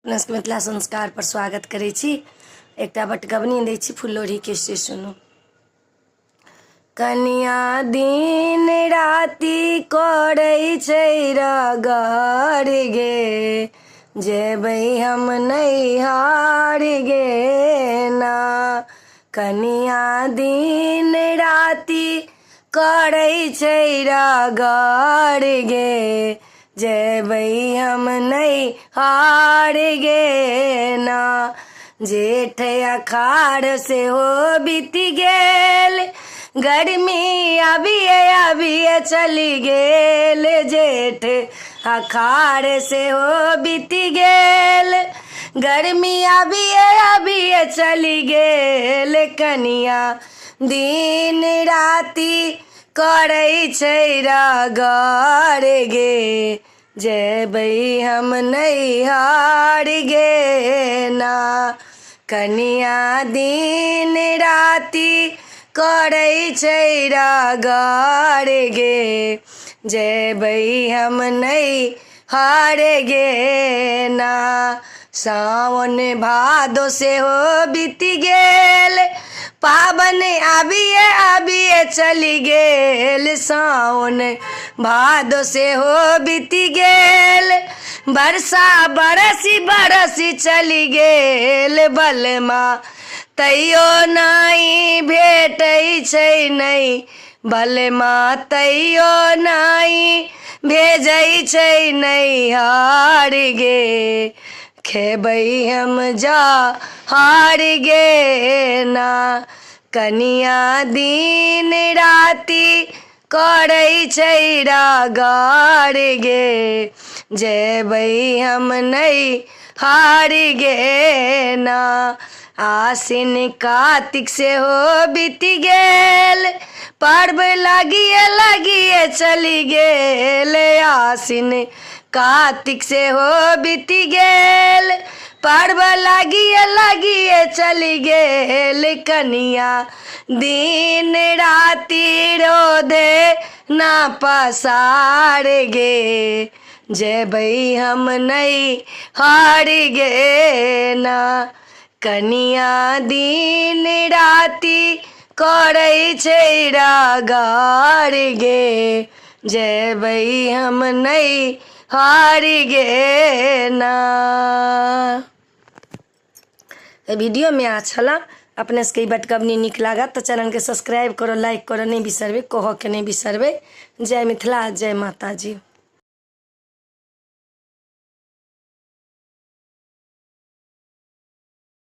अपना मिथिला संस्कार पर स्वागत करै छी। एकटा बटगबनी दै छी फुल्लोढ़ी के से सुनू। कनिया दिन राति करै छै रगड़ गे, जेबै हम नैहर गे ना। कनिया दिन राति करै छै रगड़ गे, जेबै हम नैहर गे ना। जेठ अखाड़ से हो बीत गेल, गर्मी अबिए चली गेल। जेठ अखाड़ से हो बीत गेल, गर्मी अबिए चली गेल। कनिया दिन राति करै छै रगड़ गे, जेबै हम नैहर गे ना। कनिया दिन राति करै छै रगड़ गे, जेबै हम नैहर गे ना। सावन भादो से हो बीत गेल, पाबन अबिए चली गेल। सावन भादो से हो बीत गेल, बरसा बरसी चली गेल। बलमा तैयो नहीं भेटै छै नहीं, बलमा तैयो नहीं भेजै छै नैहर गे, खेबै हम जहर गे ना। कनिया दिन राति करै छै रगड़ गे, जेबै हम नैहर गे ना। आसिन कार्तिक से हो बीत गेल, पर्व लगिए चली गेल। आसिन कार्तिक से हो बीत गेल, पर्व लगिए चली गेल। कनिया दिन राति रोधे ना पसार गे, जेबै हम नैहर गे ना। कनिया दिन राति करै छै रगड़ गे, जेबै हम नैहर गे ना। वीडियो में अच्छा ला अपने से बटगबनी निक लगा तो चैनल के सब्सक्राइब करो, लाइक करो नहीं बिसरबे, कहो के नहीं बिसरबे। जय मिथिला, जय माता जी।